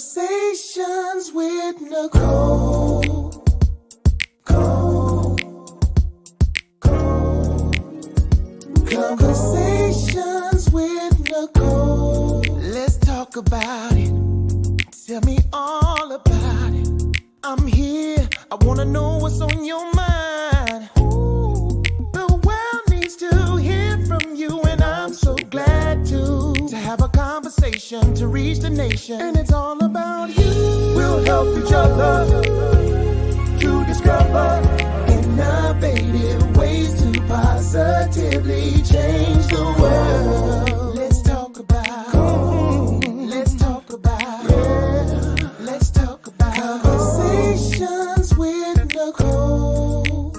Conversations with Nicole. Conversations with Nicole. Let's talk about it. Tell me all about it. I'm here. I wanna know what's on your mind. Ooh, the world needs to hear from you, and I'm so glad to have a conversation to reach the nation. And it's all about you. We'll help each other to discover innovative ways to positively change the world. Let's talk about, let's talk about, yeah. Let's talk about conversations with Nicole.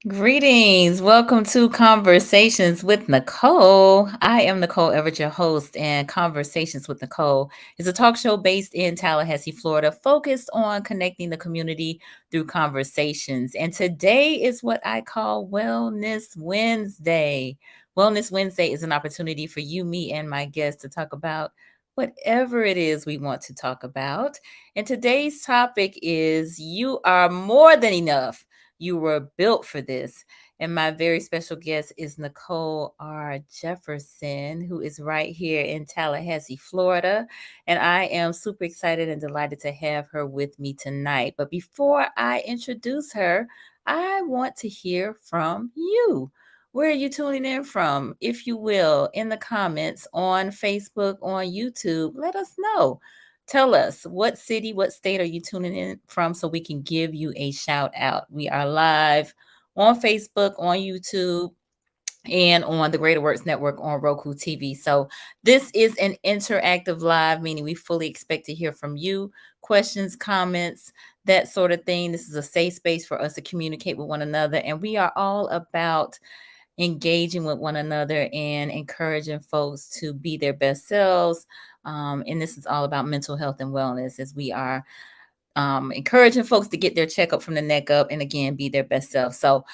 Greetings. Welcome to Conversations with Nicole. I am Nicole Everett, your host, and Conversations with Nicole is a talk show based in Tallahassee, Florida, focused on connecting the community through conversations. And today is what I call Wellness Wednesday. Wellness Wednesday is an opportunity for you, me, and my guests to talk about whatever it is we want to talk about. And today's topic is You Are More Than Enough. You were built for this. And my very special guest is Nichole R. Jefferson, who is right here in Tallahassee, Florida. And I am super excited and delighted to have her with me tonight. But before I introduce her, I want to hear from you. Where are you tuning in from? If you will, in the comments on Facebook, on YouTube, let us know. Tell us what city, what state are you tuning in from so we can give you a shout out. We are live on Facebook, on YouTube, and on the Greater Works Network on RokuTV. So this is an interactive live, meaning we fully expect to hear from you, questions, comments, that sort of thing. This is a safe space for us to communicate with one another. And we are all about engaging with one another and encouraging folks to be their best selves. And this is all about mental health and wellness as we are encouraging folks to get their checkup from the neck up and again, be their best self. So,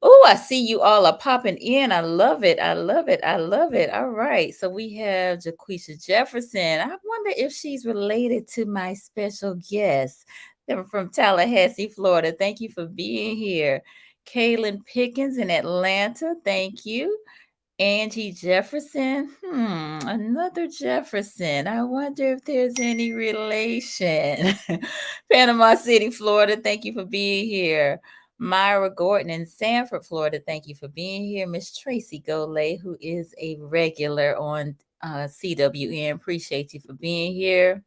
I see you all are popping in. I love it. I love it. I love it. All right. So we have Jefferson. I wonder if she's related to my special guest. They're from Tallahassee, Florida. Thank you for being here. Kaylin Pickens in Atlanta. Thank you. Angie Jefferson. Another Jefferson. I wonder if there's any relation. Panama City, Florida. Thank you for being here. Myra Gordon in Sanford, Florida. Thank you for being here. Miss Tracy Golay, who is a regular on CWN. Appreciate you for being here.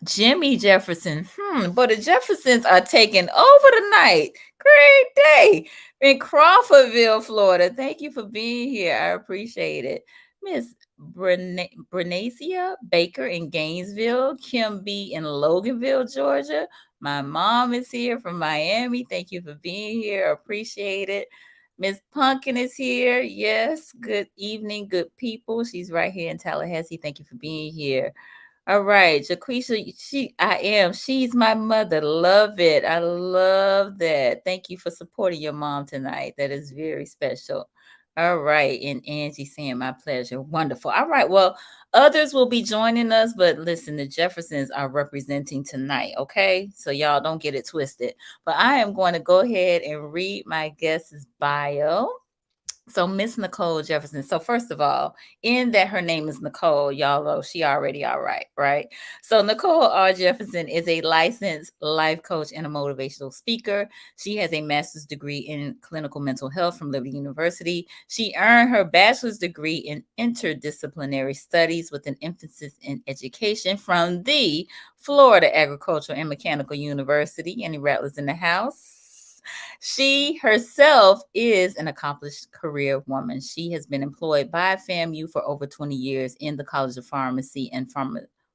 Jimmy Jefferson. But the Jeffersons are taking over tonight. Great day in Crawfordville, Florida. Thank you for being here. I appreciate it. Miss Brenasia Baker in Gainesville. Kim B in Loganville, Georgia. My mom is here from Miami. Thank you for being here. Appreciate it. Miss Pumpkin is here. Yes. Good evening, good people. She's right here in Tallahassee. Thank you for being here. All right, Jaquisha, she's my mother. Love it. I love that. Thank you for supporting your mom tonight. That is very special. All right, and Angie saying my pleasure. Wonderful. All right, well, others will be joining us, but listen, the Jeffersons are representing tonight, okay? So y'all don't get it twisted. But I am going to go ahead and read my guest's bio. So Miss Nichole Jefferson. So first of all, in that her name is Nicole, y'all know she already all right? So Nichole R. Jefferson is a licensed life coach and a motivational speaker. She has a master's degree in clinical mental health from Liberty University. She earned her bachelor's degree in interdisciplinary studies with an emphasis in education from the Florida Agricultural and Mechanical University. Any rattlers in the house? She herself is an accomplished career woman. She has been employed by FAMU for over 20 years in the College of Pharmacy and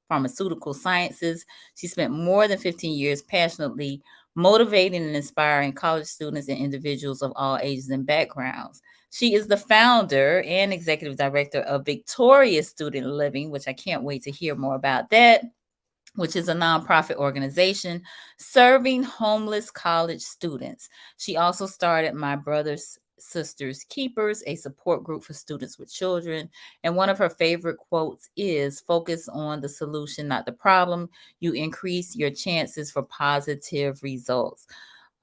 Pharmaceutical Sciences. She spent more than 15 years passionately motivating and inspiring college students and individuals of all ages and backgrounds. She is the founder and executive director of Victorious Student Living, which I can't wait to hear more about that. which is a nonprofit organization serving homeless college students. She also started My Brother's Sisters Keepers, a support group for students with children. And one of her favorite quotes is focus on the solution, not the problem. You increase your chances for positive results.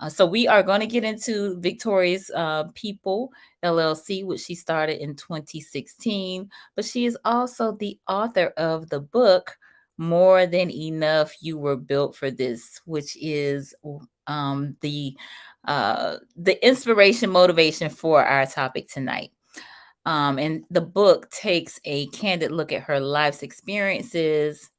So we are going to get into Victoria's People LLC, which she started in 2016, but she is also the author of the book More Than Enough. You Were Built for This, which is um, the the inspiration motivation for our topic tonight. And the book takes a candid look at her life's experiences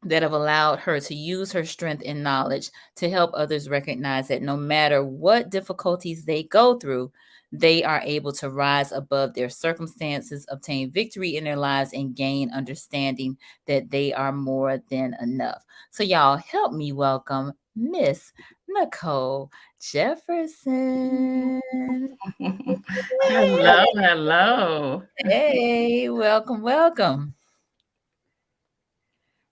that have allowed her to use her strength and knowledge to help others recognize that no matter what difficulties they go through, they are able to rise above their circumstances, obtain victory in their lives, and gain understanding that they are more than enough. So, y'all, help me welcome Miss Nicole Jefferson. Hello, hello. Hey, welcome, welcome.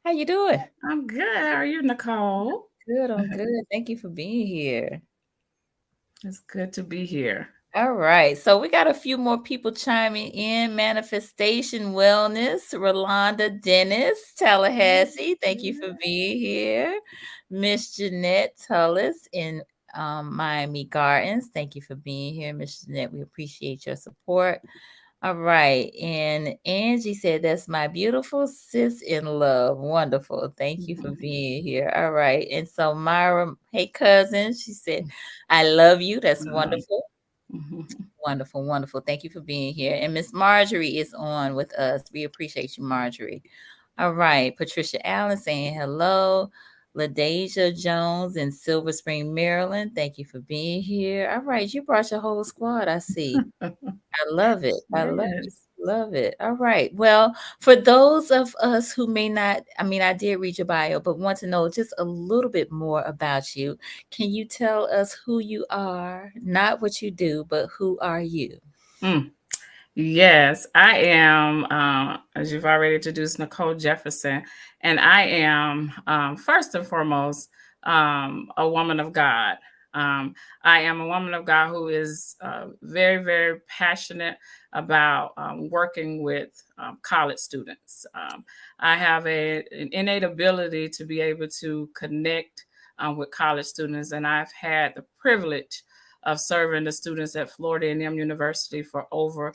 How you doing? I'm good. How are you, Nicole? Good, I'm good. Thank you for being here. It's good to be here. All right. So we got a few more people chiming in. Manifestation Wellness, Rolanda Dennis, Tallahassee. Thank you for being here. Miss Jeanette Tullis in Miami Gardens. Thank you for being here, Miss Jeanette. We appreciate your support. All right. And Angie said, that's my beautiful sis in love. Wonderful. Thank you for being here. All right. And so Myra, hey, cousin, she said, I love you. That's wonderful. Wonderful, wonderful. Thank you for being here. And Miss Marjorie is on with us. We appreciate you, Marjorie. All right. Patricia Allen saying hello. LaDeja Jones in Silver Spring, Maryland. Thank you for being here. All right. You brought your whole squad, I see. I love it. I love it. Yes. Love it. All right. Well, for those of us who may not, I mean, I did read your bio, but want to know just a little bit more about you. Can you tell us who you are? Not what you do, but who are you? Mm. Yes, I am, as you've already introduced, Nicole Jefferson, and I am, first and foremost, a woman of God. Um, I am a woman of God who is very, very passionate about working with college students. I have an innate ability to be able to connect with college students, and I've had the privilege of serving the students at Florida A&M University for over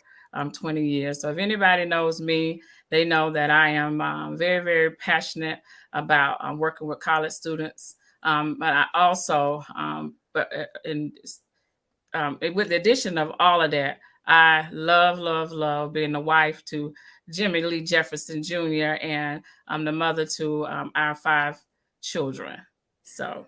20 years. So if anybody knows me, they know that I am very, very passionate about working with college students. But I also, with the addition of all of that, I love, love, love being the wife to Jimmy Lee Jefferson Jr. and I'm the mother to our 5 children. So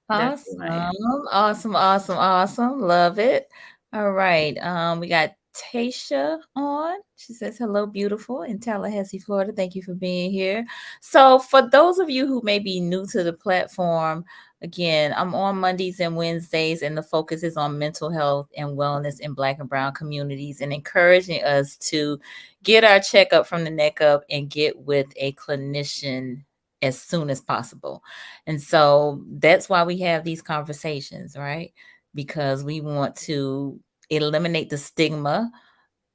that's who I am. Awesome. Awesome. Awesome. Awesome. Love it. All right. We got Tasha on. She says, hello, beautiful in Tallahassee, Florida. Thank you for being here. So, for those of you who may be new to the platform, again, I'm on Mondays and Wednesdays, and the focus is on mental health and wellness in Black and Brown communities and encouraging us to get our checkup from the neck up and get with a clinician as soon as possible. And so that's why we have these conversations, right? Because we want to eliminate the stigma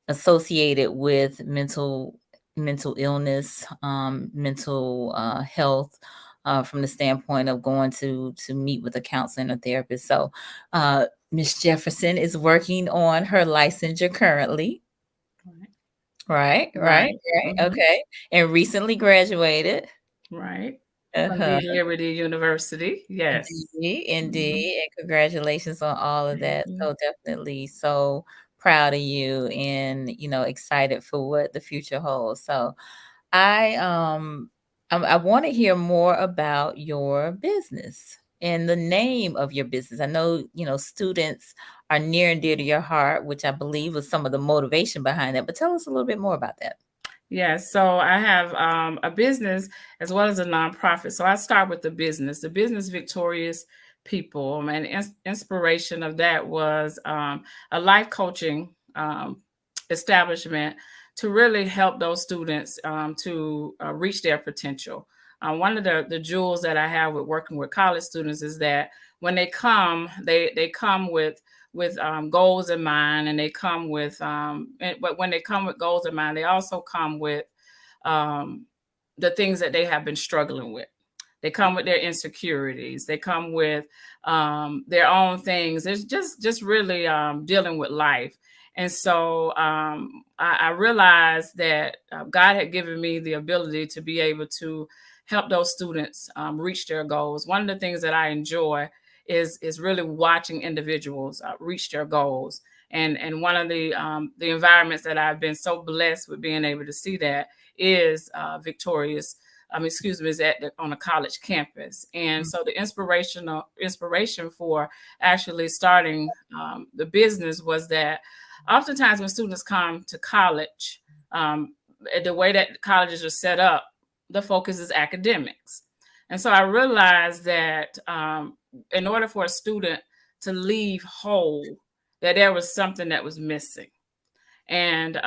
associated with mental illness, mental health, from the standpoint of going to meet with a counselor and a therapist. So Miss Jefferson is working on her licensure currently. Right, right, Right. right. Okay. And recently graduated. Right. From Uh-huh. the Liberty University. Yes. Indeed, Mhm. indeed, and congratulations on all of Thank that. you. So definitely so proud of you and, excited for what the future holds. So I I want to hear more about your business and the name of your business. I know, students are near and dear to your heart, which I believe was some of the motivation behind that. But tell us a little bit more about that. Yes. So I have a business as well as a nonprofit. So I start with the business Victorious People. And inspiration of that was a life coaching establishment to really help those students to reach their potential. one of the jewels that I have with working with college students is that when they come, they come with goals in mind, and they come with but when they come with goals in mind, they also come with the things that they have been struggling with. They come with their insecurities. They come with their own things. It's just really dealing with life. And so I realized that God had given me the ability to be able to help those students reach their goals. One of the things that I enjoy is really watching individuals reach their goals. And one of the environments that I've been so blessed with being able to see that is Victorious. Is on a college campus. And so the inspiration for actually starting the business was that oftentimes when students come to college, the way that colleges are set up, the focus is academics. And so I realized that in order for a student to leave whole, that there was something that was missing. And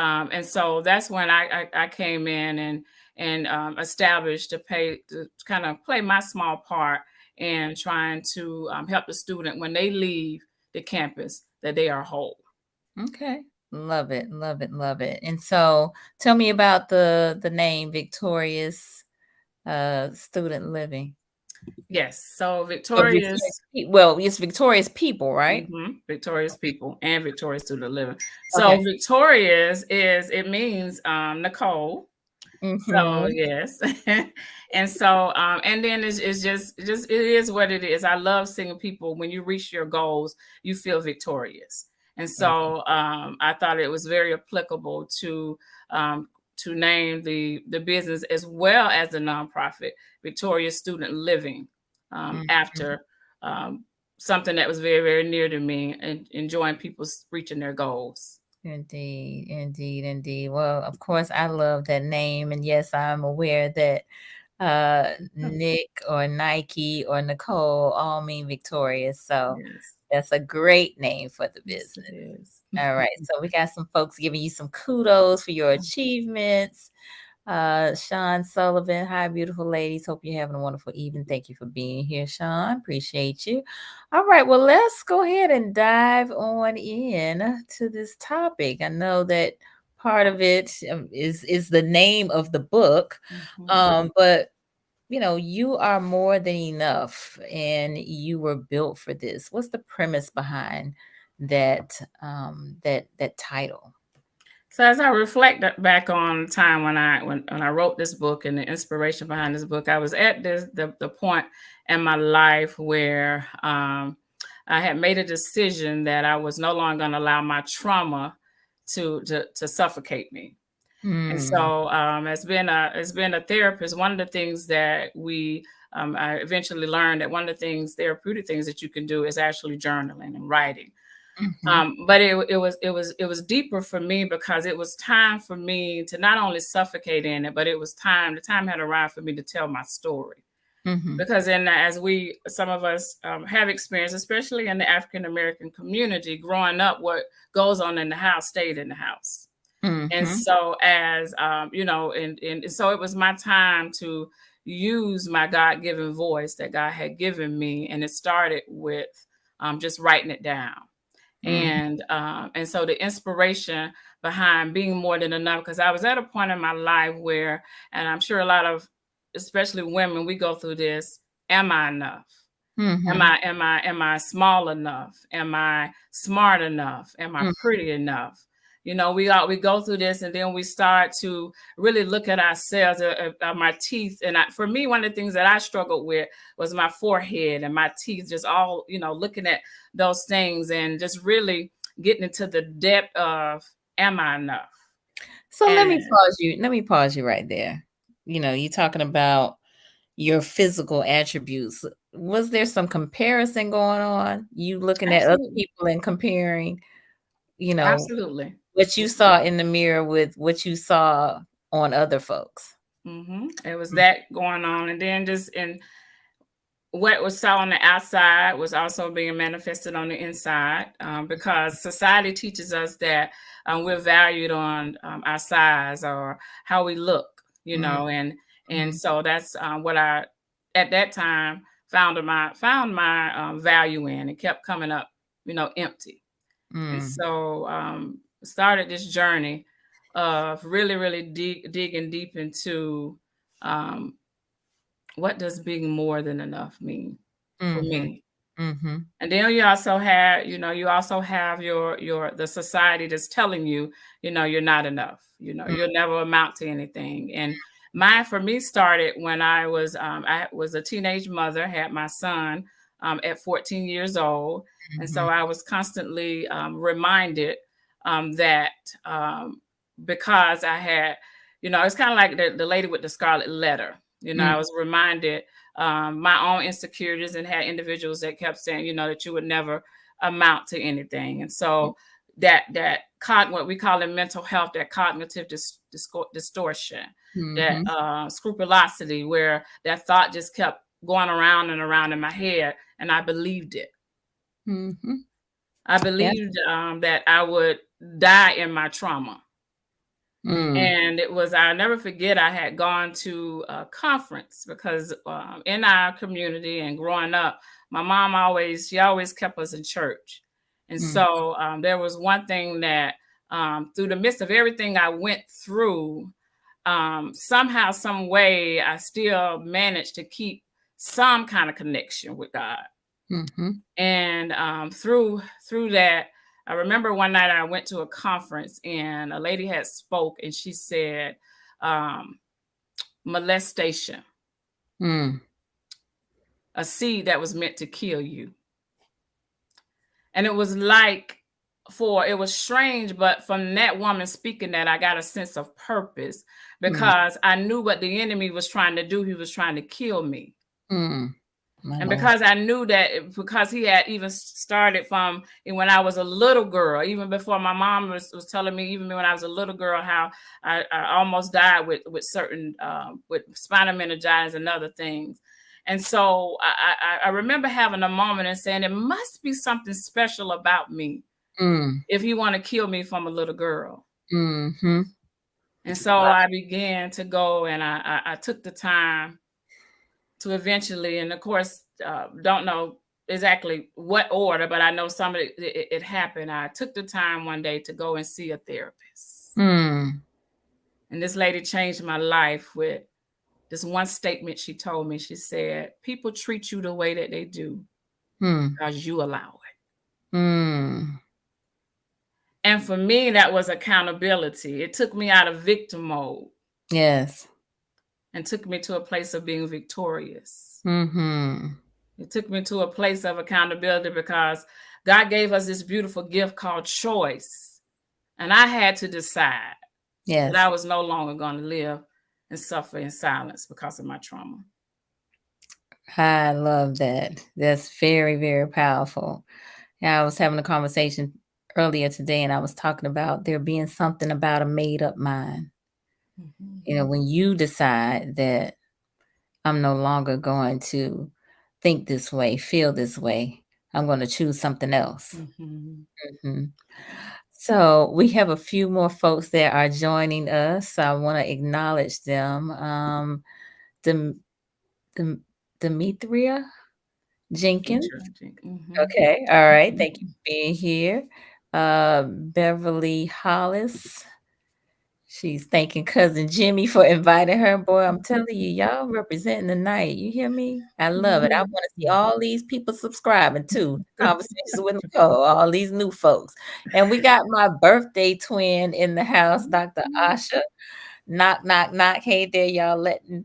so that's when I came in and established to kind of play my small part in trying to help the student when they leave the campus, that they are whole. Okay. Love it. Love it. Love it. And so tell me about the name Victorious Student Living. Yes. So Victorious. It's Victorious People, right? Victorious People and Victorious Student Living. So okay. Victorious it means Nicole. So yes. And so and then it's just it is what it is. I love seeing people, when you reach your goals, you feel victorious. And so I thought it was very applicable to name the business as well as the nonprofit Victorious Student Living after something that was very, very near to me, and enjoying people reaching their goals. Indeed, indeed, indeed. Well, of course, I love that name. And yes, I'm aware that Nick or Nike or Nicole all mean victorious. So yes. That's a great name for the business. Yes, all right. So we got some folks giving you some kudos for your achievements. Sean Sullivan, hi, beautiful ladies. Hope you're having a wonderful evening. Thank you for being here, Sean. Appreciate you. All right. Well, let's go ahead and dive on in to this topic. I know that part of it is the name of the book, but you are more than enough, and you were built for this. What's the premise behind that that title? So as I reflect back on the time when I wrote this book and the inspiration behind this book, I was at the point in my life where I had made a decision that I was no longer going to allow my trauma to suffocate me. And so as being a therapist, one of the things that I eventually learned that one of the therapeutic things that you can do is actually journaling and writing. But it was deeper for me, because it was time for me to not only suffocate in it, but the time had arrived for me to tell my story. Because as some of us have experienced, especially in the African American community, growing up, what goes on in the house stayed in the house. And so and so it was my time to use my God-given voice that God had given me. And it started with just writing it down. And so the inspiration behind being more than enough, because I was at a point in my life where, and I'm sure a lot of, especially women, we go through this: am I enough? Am I small enough? Am I smart enough? Am I pretty enough? We go through this, and then we start to really look at ourselves, my teeth. And for me, one of the things that I struggled with was my forehead and my teeth, just all, looking at those things and just really getting into the depth of, am I enough? So let me pause you right there. You're talking about your physical attributes. Was there some comparison going on? You looking at other people and comparing, Absolutely, what you saw in the mirror with what you saw on other folks? It was that going on. And then just in what was saw on the outside was also being manifested on the inside, because society teaches us that we're valued on our size or how we look, and And so that's what I at that time found my value in, and kept coming up, empty. And so started this journey of really digging deep into um, what does being more than enough mean for me. And then you also have, your the society that's telling you, you're not enough. You'll never amount to anything. And mine for me started when I was a teenage mother, had my son at 14 years old, and so I was constantly reminded that because I had, it's kind of like the lady with the scarlet letter. I was reminded my own insecurities, and had individuals that kept saying, that you would never amount to anything. And so that what we call in mental health, that cognitive distortion, that scrupulosity, where that thought just kept going around and around in my head, and I believed it. I believed that I would die in my trauma. And I'll never forget, I had gone to a conference because in our community and growing up, my mom she always kept us in church. And so there was one thing that through the midst of everything I went through, somehow, some way, I still managed to keep some kind of connection with God. And through that, I remember one night I went to a conference, and a lady had spoke, and she said, molestation, a seed that was meant to kill you. And it was it was strange, but from that woman speaking that, I got a sense of purpose, because I knew what the enemy was trying to do. He was trying to kill me. And because I knew that, because he had even started from when I was a little girl, even before my mom was telling me, even when I was a little girl, how I almost died with certain with spinal meningitis and other things. And so I remember having a moment and saying, it must be something special about me if you want to kill me from a little girl. And so I began to go, and I took the time to eventually, and of course, don't know exactly what order, but I know some of it happened. I took the time one day to go and see a therapist. And this lady changed my life with this one statement she told me. She said, people treat you the way that they do because you allow it. And for me, that was accountability. It took me out of victim mode. Yes. And took me to a place of being victorious. It took me to a place of accountability, because God gave us this beautiful gift called choice. And I had to decide that I was no longer going to live and suffer in silence because of my trauma. I love that. That's very, very powerful. I was having a conversation earlier today, and I was talking about there being something about a made-up mind. When you decide that I'm no longer going to think this way, feel this way, I'm going to choose something else. So we have a few more folks that are joining us. So I want to acknowledge them. Demetria Jenkins. Okay. All right. Thank you for being here. Beverly Hollis. She's thanking cousin Jimmy for inviting her. Boy, I'm telling you, y'all representing the night. You hear me? I love it. I want to see all these people subscribing to Conversations with Nicole, all these new folks. And we got my birthday twin in the house, Dr. Asha. Knock, knock, knock. Hey there, y'all.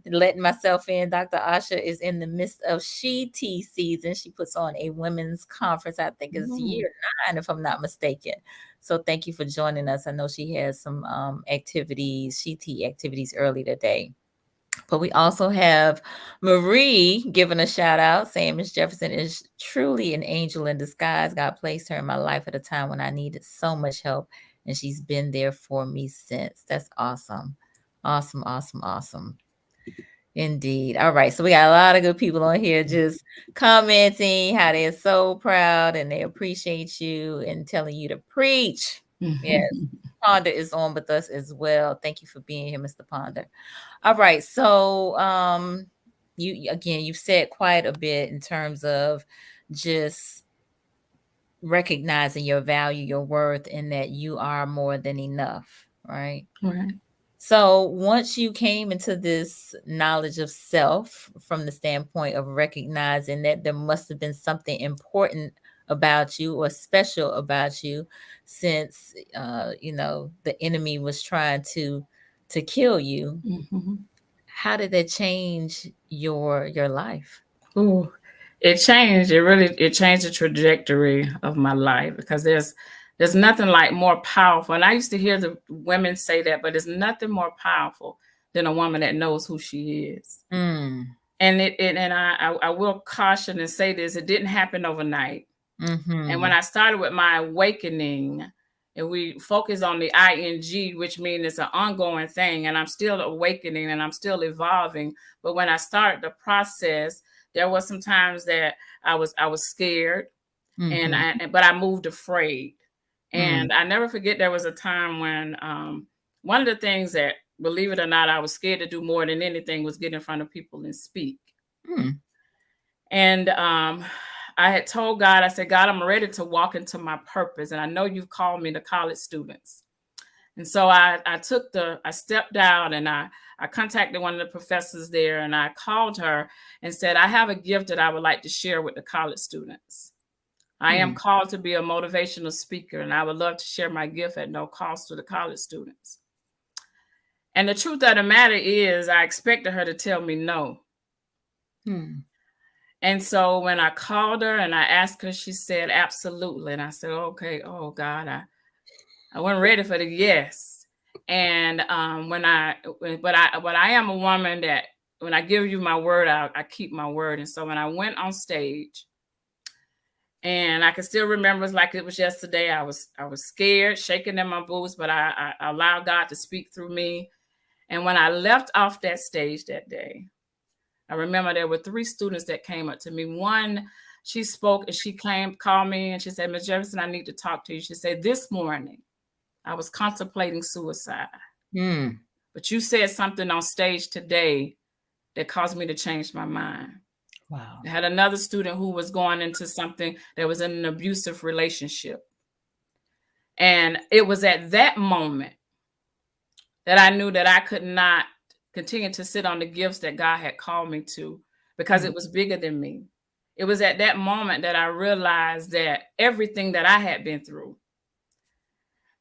Letting myself in. Dr. Asha is in the midst of She Tea season. She puts on a women's conference. I think it's year 9, if I'm not mistaken. So thank you for joining us. I know she has some activities, She Tea activities early today. But we also have Marie giving a shout out, saying Miss Jefferson is truly an angel in disguise. God placed her in my life at a time when I needed so much help, and she's been there for me since. That's awesome. Awesome, awesome, awesome. Indeed. All right. So we got a lot of good people on here just commenting how they're so proud and they appreciate you and telling you to preach. Yes. Ponder is on with us as well. Thank you for being here, Mr. Ponder. All right. So you've said quite a bit in terms of just recognizing your value, your worth, and that you are more than enough, right? Right. So once you came into this knowledge of self from the standpoint of recognizing that there must have been something important about you or special about you, since the enemy was trying to kill you, how did that change your life? Ooh, it changed. It changed the trajectory of my life, because there's nothing like more powerful. And I used to hear the women say that, but there's nothing more powerful than a woman that knows who she is. Mm. And I will caution and say this: it didn't happen overnight. And when Mm-hmm. I started with my awakening, and we focus on the ing, which means it's an ongoing thing, and I'm still awakening and I'm still evolving. But when I started the process, there was some times that I was scared, Mm-hmm. but I moved afraid. Mm. And I never forget, there was a time when one of the things that, believe it or not, I was scared to do more than anything was get in front of people and speak. Mm. And I had told God, I said, God, I'm ready to walk into my purpose. And I know you've called me to college students. And so I stepped out, and I contacted one of the professors there, and I called her and said, I have a gift that I would like to share with the college students. I am called to be a motivational speaker, and I would love to share my gift at no cost to the college students. And the truth of the matter is, I expected her to tell me no. Mm. And so when I called her and I asked her, she said, absolutely. And I said, okay, oh God, I wasn't ready for the yes. And but I am a woman that when I give you my word, I keep my word. And so when I went on stage, and I can still remember, it's like it was yesterday, I was scared, shaking in my boots, but I allowed God to speak through me. And when I left off that stage that day, I remember there were 3 students that came up to me. One, she spoke, and she called me, and she said, Ms. Jefferson, I need to talk to you. She said, this morning, I was contemplating suicide. Mm. But you said something on stage today that caused me to change my mind. Wow. I had another student who was going into something that was in an abusive relationship. And it was at that moment that I knew that I could not continue to sit on the gifts that God had called me to, because it was bigger than me. It was at that moment that I realized that everything that I had been through,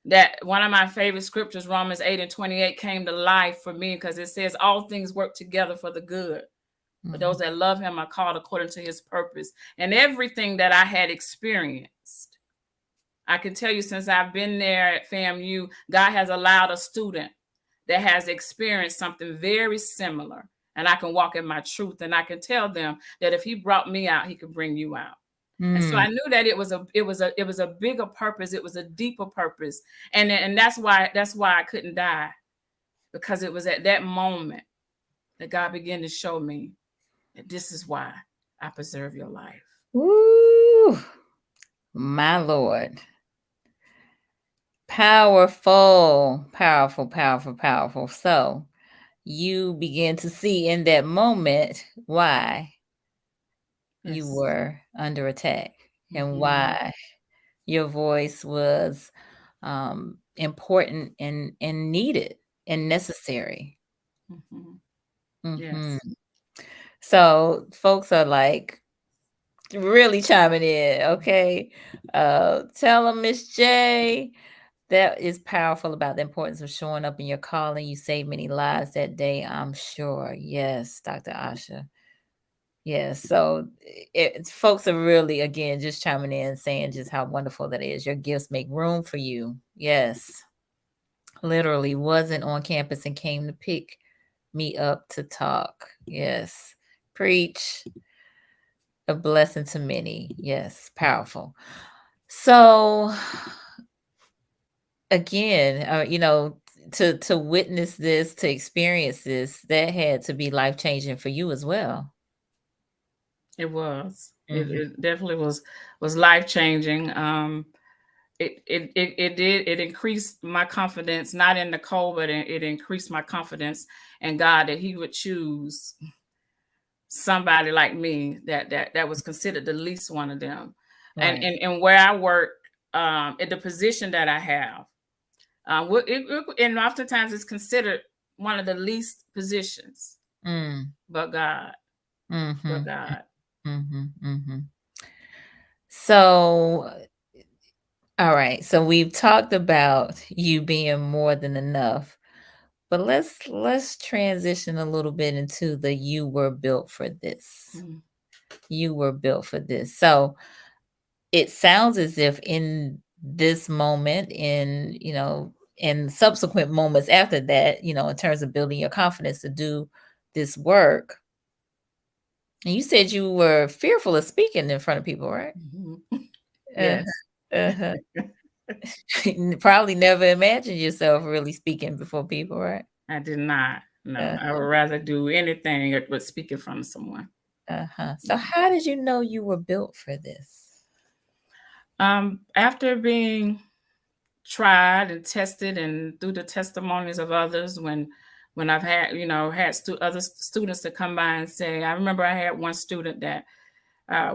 that one of my favorite scriptures, Romans 8:28, came to life for me, because it says all things work together for the good. But those that love him are called according to his purpose. And everything that I had experienced, I can tell you, since I've been there at FAMU, God has allowed a student that has experienced something very similar. And I can walk in my truth, and I can tell them that if he brought me out, he could bring you out. And so I knew that it was a bigger purpose. It was a deeper purpose. And that's why I couldn't die, because it was at that moment that God began to show me that this is why I preserve your life. Ooh, my Lord. Powerful, powerful, powerful, powerful. So you begin to see in that moment why you Yes. were under attack and Mhm. why your voice was important and needed and necessary. Mhm. Hmm. Yes. So folks are like really chiming in. Okay. Tell them, Miss J, that is powerful about the importance of showing up in your calling. You saved many lives that day, I'm sure. Yes, Dr. Asha. Yes. So folks are really, again, just chiming in, saying just how wonderful that is. Your gifts make room for you. Yes. Literally wasn't on campus and came to pick me up to talk. Yes. Preach. A blessing to many. Yes. Powerful. So again, to witness this, to experience this, that had to be life changing for you as well. It was. Mhm. It definitely was life changing. it increased my confidence, not in Nicole, but it increased my confidence in God that He would choose somebody like me that was considered the least one of them. Right. And where I work, at the position that I have, and oftentimes it's considered one of the least positions, but God, but Mm-hmm. God. Mm-hmm. Mm-hmm. So, all right. So we've talked about you being more than enough, but let's transition a little bit into the you were built for this. Mm. You were built for this. So it sounds as if in this moment, in subsequent moments after that, in terms of building your confidence to do this work, and you said you were fearful of speaking in front of people, right? Mhm. Uh-huh. Yes, Uh-huh. Probably never imagined yourself really speaking before people, right? I did not. No, Uh, I would rather do anything but speak in front of someone. uh-huh. So how did you know you were built for this? After being tried and tested and through the testimonies of others, when I've had other students to come by and say, I remember I had one student that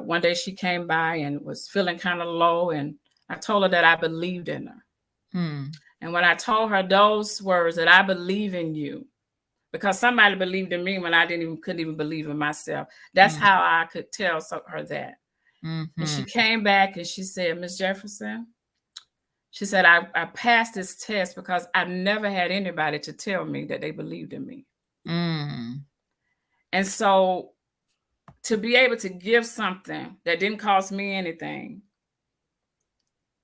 one day she came by and was feeling kind of low, and I told her that I believed in her. Hmm. And when I told her those words, that I believe in you, because somebody believed in me when I couldn't even believe in myself. That's how I could tell her that. And she Mm-hmm. came back and she said, Miss Jefferson, she said, I passed this test because I never had anybody to tell me that they believed in me. Mm. And so to be able to give something that didn't cost me anything,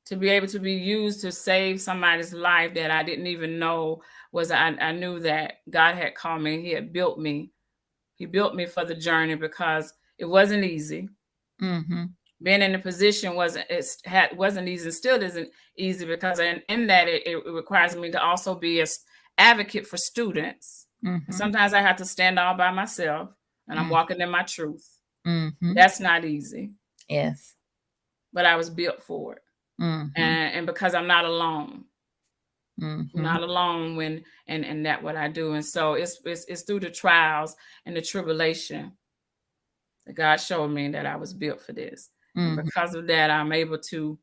to be able to be used to save somebody's life that I didn't even know I knew that God had called me. He had built me. He built me for the journey because it wasn't easy. Mm-hmm. Being in the position wasn't easy, still isn't easy, because in that it requires me to also be an advocate for students. And Mm-hmm. sometimes I have to stand all by myself, and I'm walking in my truth. Mm-hmm. That's not easy, Yes. but I was built for it. Mm-hmm. And because I'm not alone. I'm Mm-hmm. not alone when and that what I do. And so it's through the trials and the tribulation that God showed me that I was built for this. And Mm-hmm. because of that, I'm able to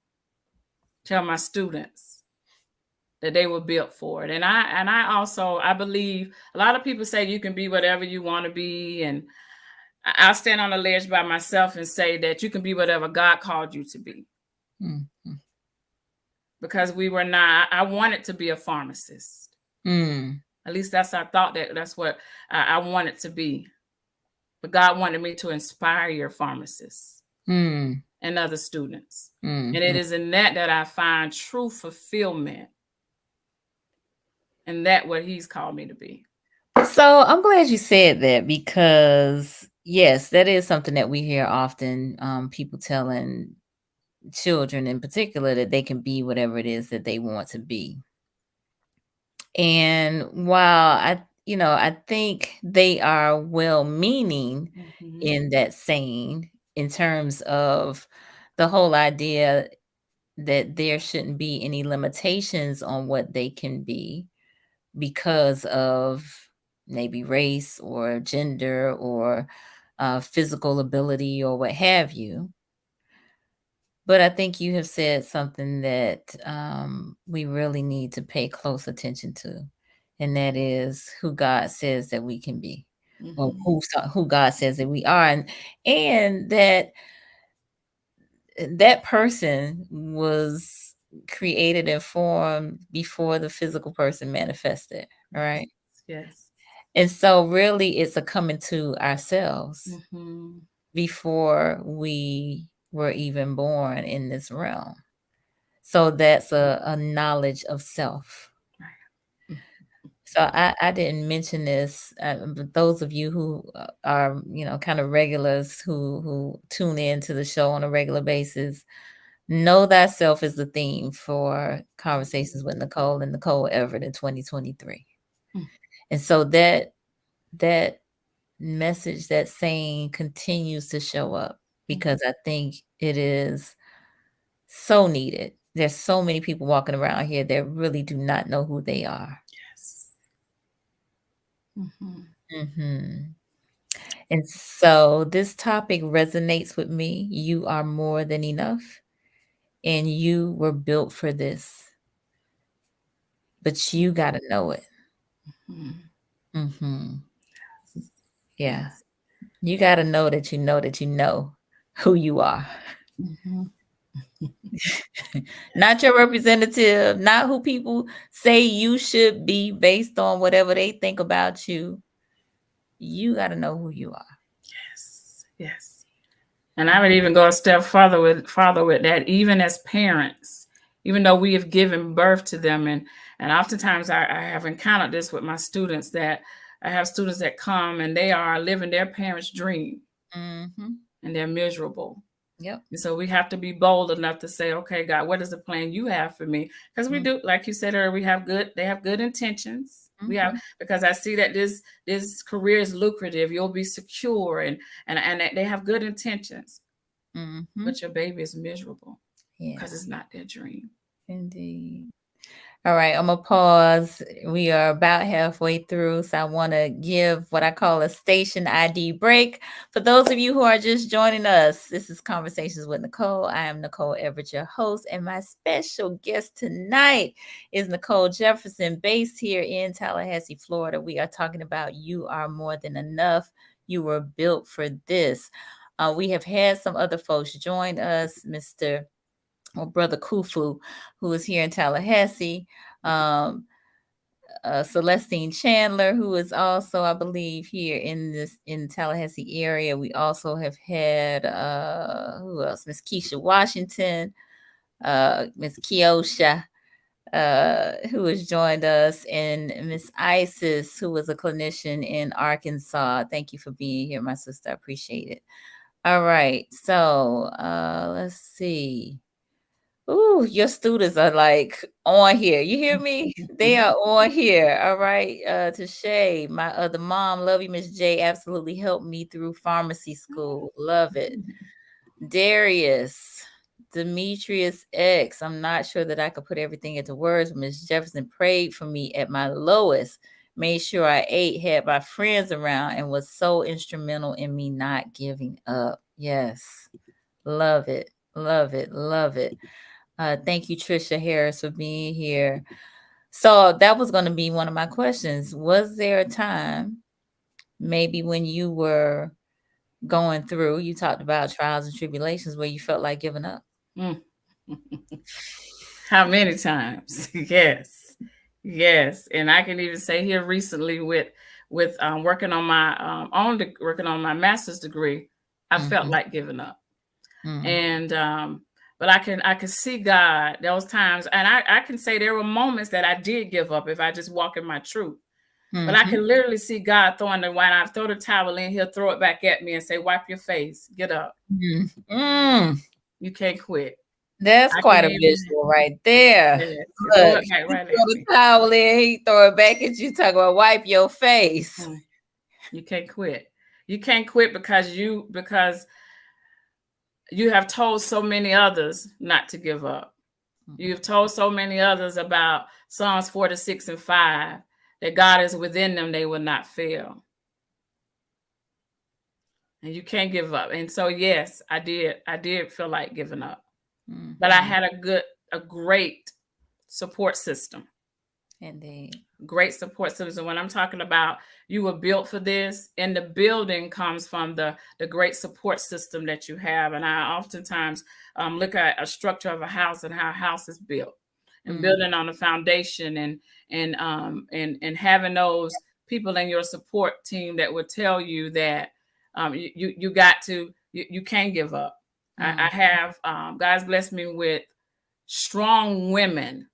tell my students that they were built for it. And I believe a lot of people say you can be whatever you want to be. And I'll stand on the ledge by myself and say that you can be whatever God called you to be. Mm-hmm. Because we were not, I wanted to be a pharmacist. Mm. At least I thought that's what I wanted to be. But God wanted me to inspire your pharmacists Mm. and other students. And it Mm-hmm. is in that I find true fulfillment, and that what He's called me to be. So I'm glad you said that, because yes, that is something that we hear often. People telling children in particular that they can be whatever it is that they want to be. And while I think they are well-meaning Mm-hmm. in that saying, in terms of the whole idea that there shouldn't be any limitations on what they can be because of maybe race or gender or physical ability or what have you. But I think you have said something that we really need to pay close attention to, and that is who God says that we can be, or Mm-hmm. who God says that we are, and that person was created and formed before the physical person manifested, right? Yes. And so really it's a coming to ourselves Mm-hmm. before we were even born in this realm. So that's a knowledge of self. So I didn't mention this, but those of you who are, kind of regulars who tune in to the show on a regular basis, know thyself is the theme for Conversations with Nicole and Nicole Everett in 2023. And so that message, that saying continues to show up, because I think it is so needed. there's so many people walking around here that really do not know who they are. Yes. Mm-hmm. Mm-hmm. And so this topic resonates with me. You are more than enough, and you were built for this, but you got to know it. Mm-hmm. Mm-hmm. Yeah. Yes. You got to know that you know that you know who you are. Mm-hmm. Not your representative, not who people say you should be based on whatever they think about you. You got to know who you are. Yes. Yes. And I would even go a step further with that, even as parents, even though we have given birth to them. And oftentimes I have encountered this with my students, that I have students that come and they are living their parents' dream Mm-hmm. and they're miserable. Yep. And so we have to be bold enough to say, okay, God, what is the plan you have for me? Because we do, like you said earlier, they have good intentions. Mm-hmm. We have, because I see that this career is lucrative. You'll be secure, and they have good intentions. Mm-hmm. But your baby is miserable because Yeah. it's not their dream. Indeed. All right, I'm going to pause. We are about halfway through, so I want to give what I call a station ID break. For those of you who are just joining us, this is Conversations with Nicole. I am Nicole Everett, your host, and my special guest tonight is Nicole Jefferson, based here in Tallahassee, Florida. We are talking about You Are More Than Enough. You were built for this. We have had some other folks join us, Brother Kufu, who is here in Tallahassee. Celestine Chandler, who is also, I believe, here in Tallahassee area. We also have had who else? Miss Keisha Washington, Miss Keosha, who has joined us, and Miss Isis, who was a clinician in Arkansas. Thank you for being here, my sister. I appreciate it. All right, so let's see. Ooh, your students are like on here. You hear me? They are on here. All right. To Shay, my other mom, love you, Miss J. Absolutely helped me through pharmacy school. Love it. Darius, Demetrius X. I'm not sure that I could put everything into words, but Miss Jefferson prayed for me at my lowest, made sure I ate, had my friends around, and was so instrumental in me not giving up. Yes. Love it. Love it. Love it. Thank you, Trisha Harris, for being here. So that was going to be one of my questions. Was there a time, maybe when you were going through, you talked about trials and tribulations, where you felt like giving up? How many times? Yes. Yes. And I can even say here recently with working on my working on my master's degree, I felt like giving up. And but I could see God those times, and I can say there were moments that I did give up if I just walk in my truth. But I can literally see God throwing the, when I throw the towel in, he'll throw it back at me and say, wipe your face, get up. You can't quit. That's I quite can a even, visual right there. yes, throw Look, it back right he throw at the me. towel in, he throw it back at you, talk about wipe your face. You can't quit. You can't quit because you have told so many others not to give up. You've told so many others about Psalms 46:5, that God is within them, they will not fail. And you can't give up. And so, yes, I did feel like giving up. But I had a great support system. Indeed. Great support system. When I'm talking about you were built for this, and the building comes from the great support system that you have. And I oftentimes look at a structure of a house and how a house is built, and building on a foundation, and having those people in your support team that would tell you that you got to, you can't give up. I have God's blessed me with strong women.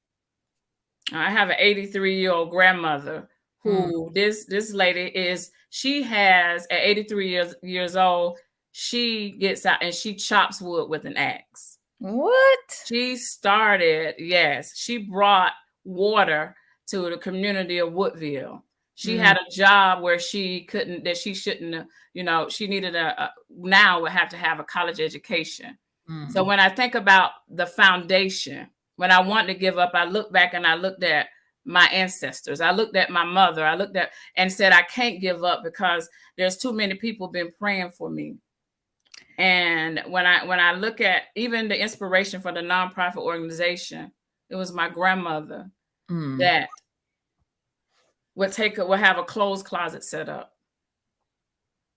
I have an 83-year-old grandmother who this lady is, she has at 83 years old, she gets out and she chops wood with an axe. What? She started, yes, she brought water to the community of Woodville. She had a job where she shouldn't, she needed now would have to have a college education. So when I think about the foundation, when I wanted to give up, I looked back and I looked at my ancestors. I looked at my mother. I looked at and said, I can't give up because there's too many people been praying for me. And when I look at even the inspiration for the nonprofit organization, it was my grandmother that would have a clothes closet set up.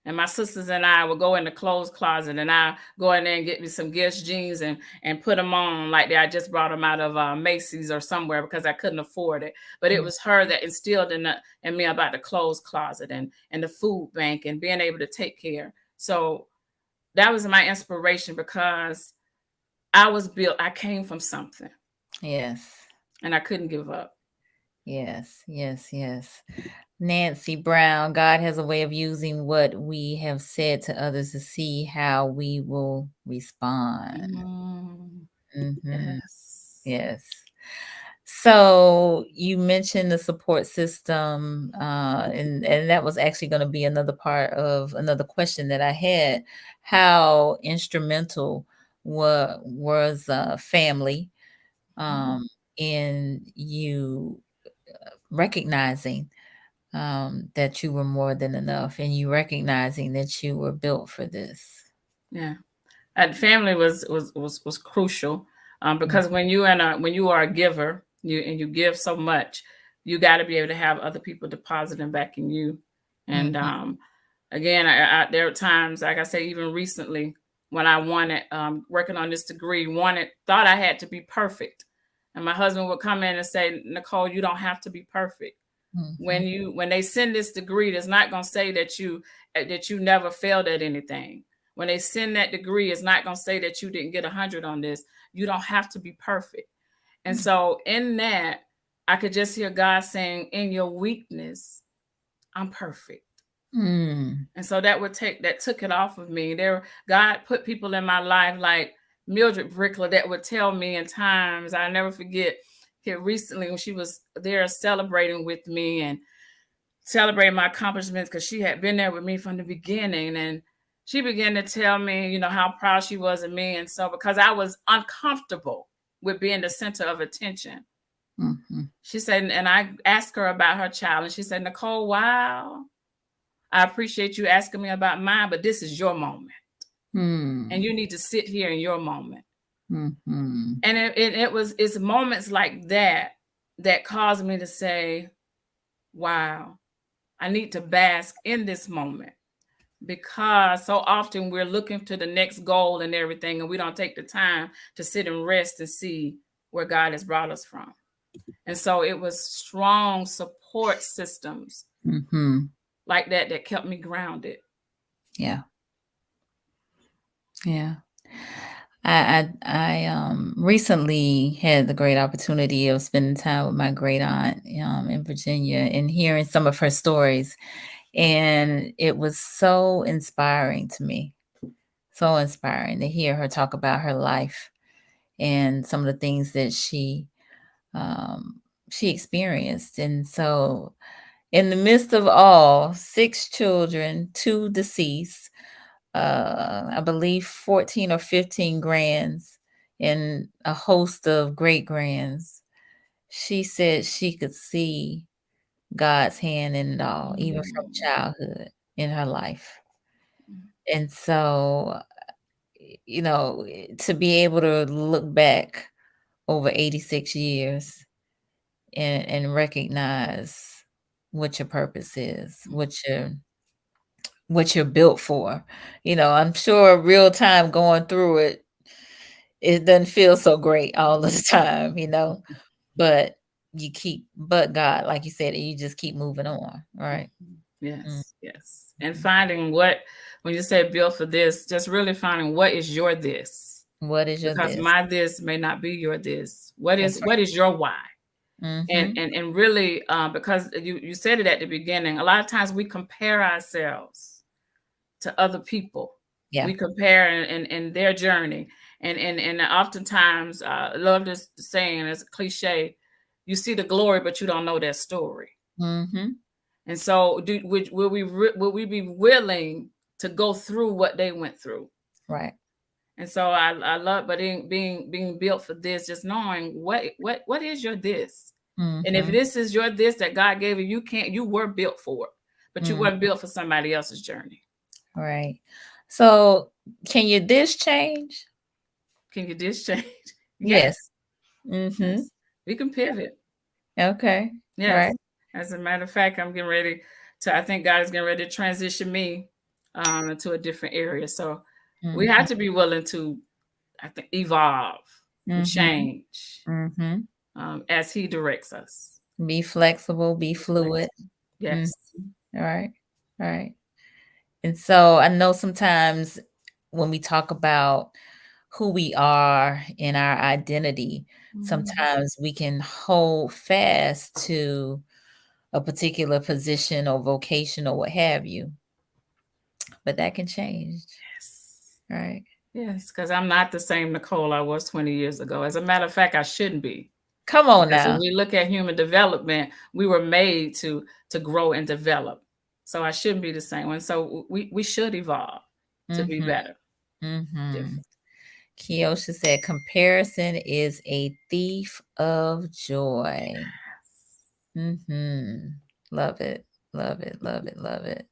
And my sisters and I would go in the clothes closet, and I go in there and get me some Guess jeans and put them on like that. I just brought them out of Macy's or somewhere because I couldn't afford it. But it was her that instilled in me about the clothes closet and the food bank and being able to take care. So that was my inspiration because I came from something. Yes. And I couldn't give up. Yes, yes, yes. Nancy Brown, God has a way of using what we have said to others to see how we will respond. Yes. Yes. So you mentioned the support system, and that was actually going to be another part of another question that I had. How instrumental was family in you recognizing that you were more than enough, and you recognizing that you were built for this? Yeah, and family was crucial because when you are a giver, you give so much, you got to be able to have other people depositing back in you. And again, there are times, like I say, even recently when I wanted working on this degree, thought I had to be perfect, and my husband would come in and say, Nicole, you don't have to be perfect. When they send this degree, it's not going to say that you never failed at anything. When they send that degree, it's not going to say that you didn't get 100 on this. You don't have to be perfect. And so in that, I could just hear God saying, in your weakness, I'm perfect. And so that took it off of me. God put people in my life like Mildred Brickler that would tell me in times, I never forget here recently when she was there celebrating with me and celebrating my accomplishments because she had been there with me from the beginning. And she began to tell me, how proud she was of me. And so because I was uncomfortable with being the center of attention, she said, and I asked her about her child, and she said, Nicole, wow, I appreciate you asking me about mine, but this is your moment. And you need to sit here in your moment. And it's moments like that caused me to say, wow, I need to bask in this moment, because so often we're looking to the next goal and everything, and we don't take the time to sit and rest and see where God has brought us from. And so it was strong support systems like that kept me grounded. Yeah. Yeah. I recently had the great opportunity of spending time with my great aunt in Virginia and hearing some of her stories. And it was so inspiring to me. So inspiring to hear her talk about her life and some of the things that she experienced. And so in the midst of all, 6 children, 2 deceased, I believe 14 or 15 grands, and a host of great grands, she said she could see God's hand in it all, even from childhood in her life. And so, to be able to look back over 86 years and recognize what your purpose is, what you're built for. I'm sure real time going through it doesn't feel so great all the time, but but God, like you said, you just keep moving on, right? Yes, yes. And finding when you say built for this, just really finding what is your this. What is your Because this? my this may not be your this. What is your why? Mm-hmm. And really, because you said it at the beginning, a lot of times we compare ourselves to other people. Yeah. We compare in their journey. And oftentimes, I love this saying, it's a cliche, you see the glory, but you don't know their story. And so will we be willing to go through what they went through? Right. And so I love, but being built for this, just knowing what is your this. And if this is your this that God gave you, you were built for it, but you weren't built for somebody else's journey. Right. So can your this change? Can you this change? Yes. Yes. We can pivot. Okay. Yes. Right. As a matter of fact, I'm getting ready to, I think God is getting ready to transition me into a different area. So we have to be willing to, I think, evolve and change as He directs us. Be flexible, be fluid. Yes. All right. All right. And so I know sometimes when we talk about who we are in our identity, sometimes we can hold fast to a particular position or vocation or what have you. But that can change. Yes. Right. Yes, because I'm not the same Nicole I was 20 years ago. As a matter of fact, I shouldn't be. Come on Because now. when we look at human development, we were made to grow and develop. So I shouldn't be the same. And so we should evolve to be better. Different. Kiosha said, comparison is a thief of joy. Love it. Love it. Love it. Love it.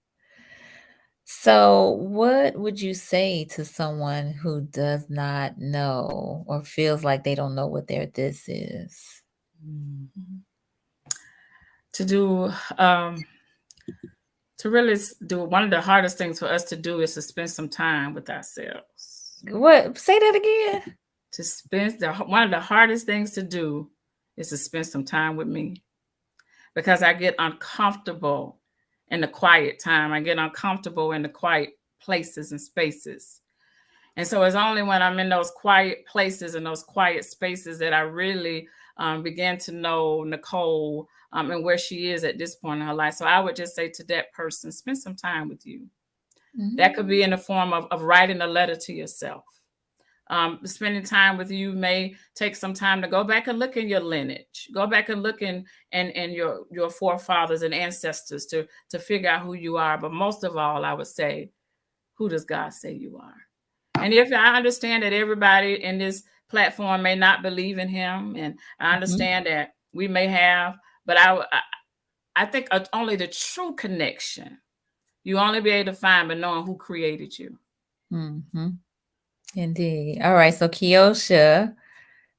So what would you say to someone who does not know or feels like they don't know what their this is? To do, to really do, one of the hardest things for us to do is to spend some time with ourselves. What? Say that again. To spend, one of the hardest things to do is to spend some time with me, because I get uncomfortable in the quiet time. I get uncomfortable in the quiet places and spaces. And so it's only when I'm in those quiet places and those quiet spaces that I really begin to know Nicole and where she is at this point in her life. So I would just say to that person, spend some time with you. That could be in the form of writing a letter to yourself. Spending time with you may take some time to go back and look in your lineage, go back and look in your forefathers and ancestors to figure out who you are. But most of all, I would say, who does God say you are? And if I understand that everybody in this platform may not believe in Him, and I understand that we may have, but I think only the true connection you only be able to find by knowing who created you. Indeed. All right. So Kiosha,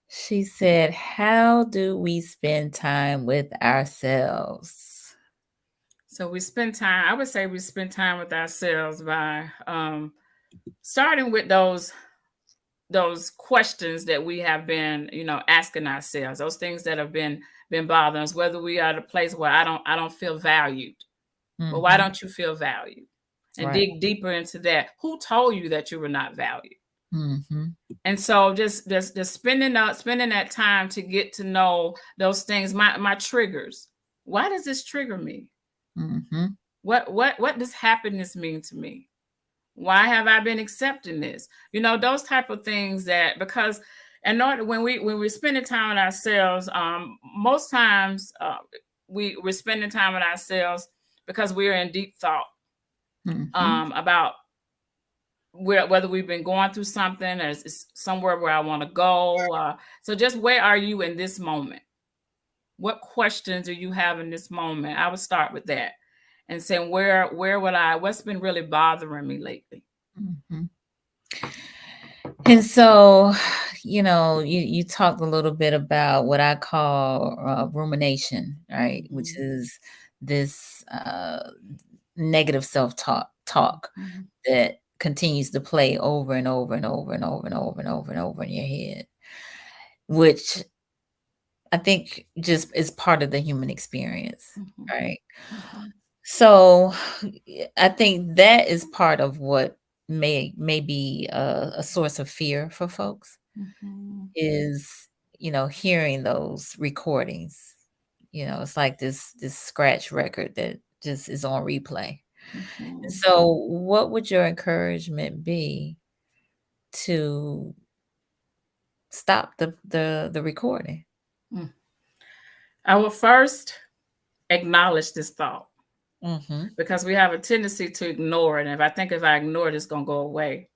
she said, how do we spend time with ourselves? So we spend time, I would say we spend time with ourselves by starting with those questions that we have been, asking ourselves, those things that have been bothering us, whether we are at a place where I don't feel valued. Well, why don't you feel valued? And dig deeper into that. Who told you that you were not valued? And so just spending that time to get to know those things, my triggers. Why does this trigger me? What does happiness mean to me? Why have I been accepting this? Those type of things that, because in order, when we're spending time with ourselves, most times we're spending time with ourselves because we're in deep thought about whether we've been going through something or it's somewhere where I want to go. So just where are you in this moment? What questions do you have in this moment? I would start with that and saying, what's been really bothering me lately? And so, you talked a little bit about what I call rumination, right? Which is this negative self-talk that continues to play over and over and over and over and over and over and over in your head, which I think just is part of the human experience, right? So I think that is part of what may be a source of fear for folks is, hearing those recordings. It's like this scratch record that just is on replay. So what would your encouragement be to stop the recording? I will first acknowledge this thought, because we have a tendency to ignore it. And if I ignore it, it's going to go away.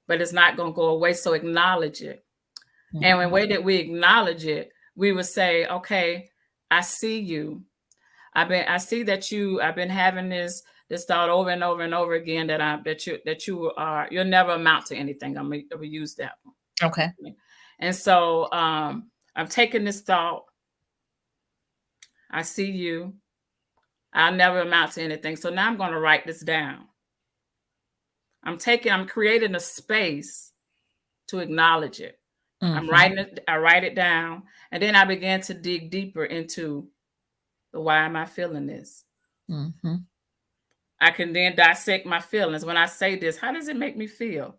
but it's not going to go away. So acknowledge it. And the way that we acknowledge it, we would say, okay, I see you. I see that I've been having this thought over and over and over again you'll never amount to anything. I'm gonna use that one. Okay. And so I'm taking this thought. I see you. I'll never amount to anything. So now I'm going to write this down. I'm creating a space to acknowledge it. I write it down, and then I began to dig deeper into the why am I feeling this? I can then dissect my feelings. When I say this, how does it make me feel?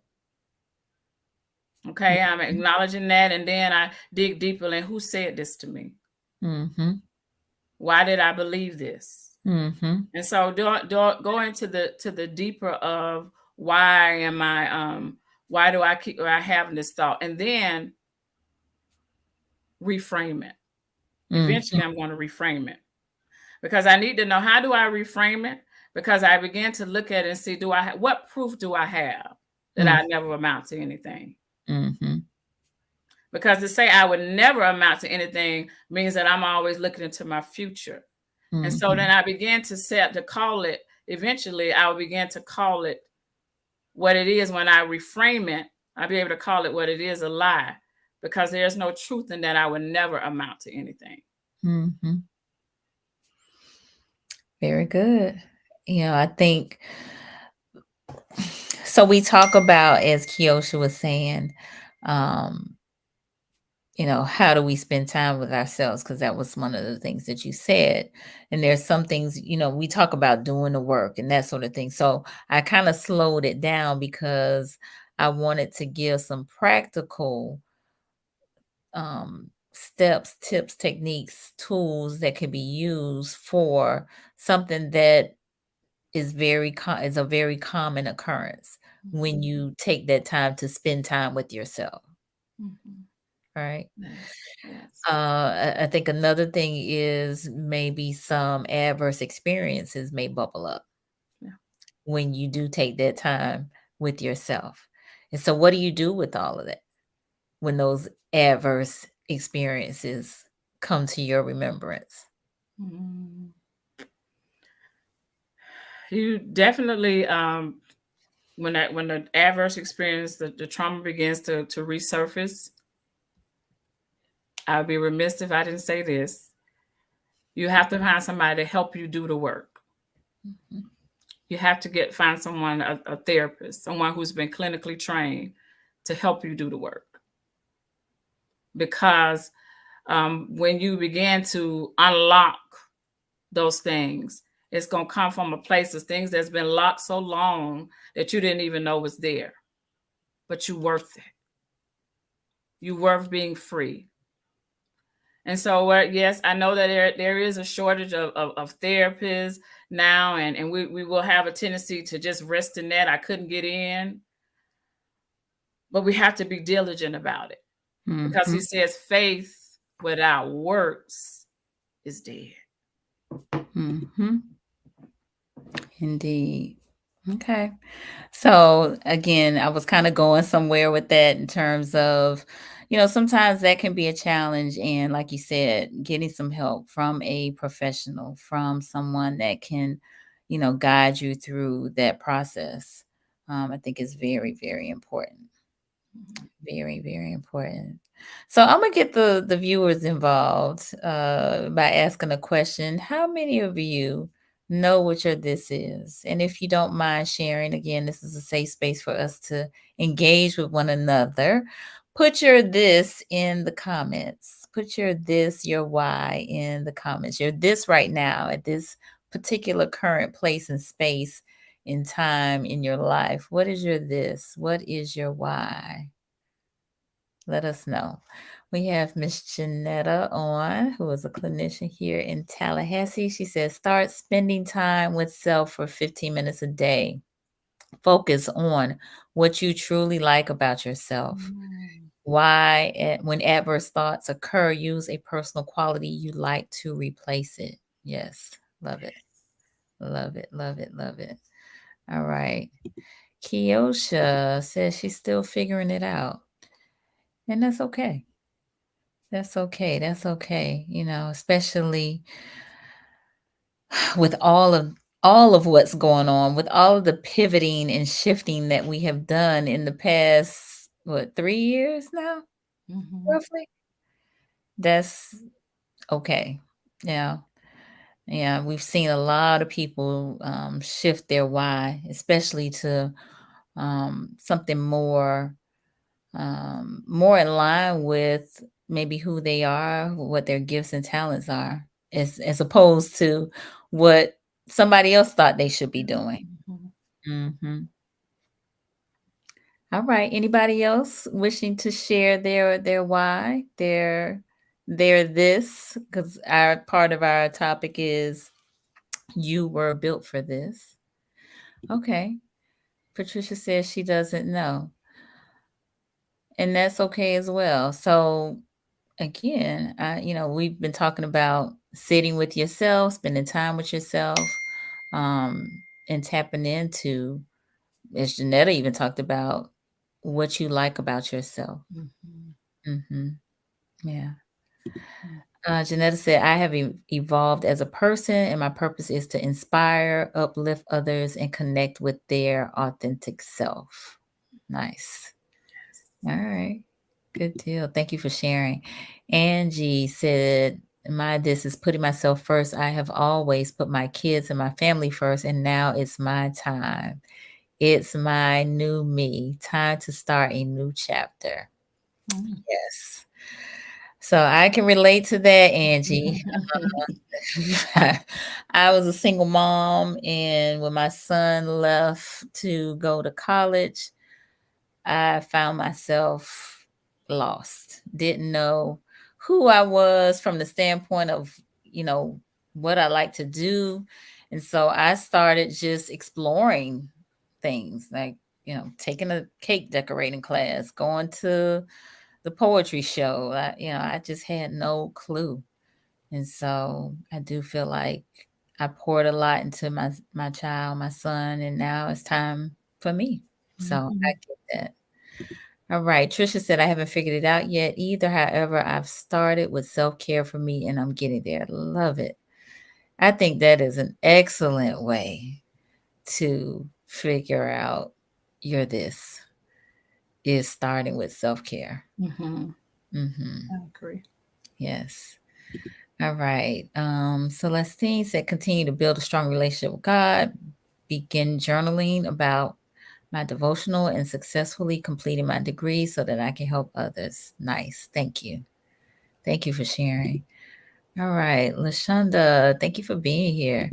Okay, I'm acknowledging that, and then I dig deeper in who said this to me. Why did I believe this? And so go into the deeper of why am I why do I have this thought, and then reframe it. Eventually I'm going to reframe it, because I need to know, how do I reframe it? Because I began to look at it and see, what proof do I have that I never amount to anything? Because to say I would never amount to anything means that I'm always looking into my future. And so then I began to call it, eventually I will begin to call it what it is. When I reframe it, I'll be able to call it what it is, a lie, because there's no truth in that I would never amount to anything. Very good. I think, so we talk about, as Kiosha was saying, how do we spend time with ourselves? Because that was one of the things that you said. And there's some things, we talk about doing the work and that sort of thing. So I kind of slowed it down because I wanted to give some practical steps, tips, techniques, tools that can be used for something that is a very common occurrence when you take that time to spend time with yourself. Right. Yes. I think another thing is maybe some adverse experiences may bubble up when you do take that time with yourself. And so what do you do with all of that when those adverse experiences come to your remembrance? You definitely, when the adverse experience, the trauma begins to resurface, I'd be remiss if I didn't say this. You have to find somebody to help you do the work. You have to find someone, a therapist, someone who's been clinically trained to help you do the work. Because when you begin to unlock those things, it's going to come from a place of things that's been locked so long that you didn't even know was there. But you're worth it. You're worth being free. And so, yes, I know that there is a shortage of therapists now, and we will have a tendency to just rest in that. I couldn't get in. But we have to be diligent about it. Because he says faith without works is dead. Indeed. Okay. So again, I was kind of going somewhere with that in terms of, sometimes that can be a challenge. And like you said, getting some help from a professional, from someone that can, guide you through that process, I think is very, very important. Very, very important. So I'm gonna get the viewers involved by asking a question. How many of you know what your this is? And if you don't mind sharing, again, this is a safe space for us to engage with one another. Put your this in the comments. Put your this, your why in the comments. Your this right now at this particular current place and space in time in your life. What is your this? What is your why? Let us know. We have Miss Janetta on, who is a clinician here in Tallahassee. She says, start spending time with self for 15 minutes a day. Focus on what you truly like about yourself. Why, when adverse thoughts occur, use a personal quality you like to replace it. Yes, love it. Love it, love it, love it. All right. Kiosha says she's still figuring it out. And that's okay. That's okay. That's okay. You know, especially with all of what's going on, with all of the pivoting and shifting that we have done in the past, what, 3 years now, roughly? That's okay. Yeah. Yeah. We've seen a lot of people shift their why, especially to something more in line with maybe who they are, what their gifts and talents are, as opposed to what somebody else thought they should be doing. Hmm. All right. Anybody else wishing to share their why, their this? Because our part of our topic is you were built for this. Okay. Patricia says she doesn't know, and that's okay as well. So again, we've been talking about sitting with yourself, spending time with yourself, um, and tapping into, as Janetta even talked about, what you like about yourself. Hmm. Yeah. Janetta said, I have evolved as a person, and my purpose is to inspire, uplift others, and connect with their authentic self. Nice. All right. Good deal. Thank you for sharing. Angie said, my this is putting myself first. I have always put my kids and my family first, and now it's my time. It's my new me. Time to start a new chapter. Yes. So I can relate to that, Angie. I was a single mom, and when my son left to go to college, I found myself lost. Didn't know who I was from the standpoint of, what I like to do. And so I started just exploring things like, taking a cake decorating class, going to the poetry show. I just had no clue. And so I do feel like I poured a lot into my child, my son, and now it's time for me. So I get that. All right. Trisha said, I haven't figured it out yet either. However, I've started with self care for me and I'm getting there. Love it. I think that is an excellent way to figure out your this is starting with self care. I Hmm. agree. Yes. All right. Celestine said, continue to build a strong relationship with God, begin journaling about my devotional and successfully completing my degree so that I can help others. Nice. Thank you. Thank you for sharing. All right. Lashonda, thank you for being here.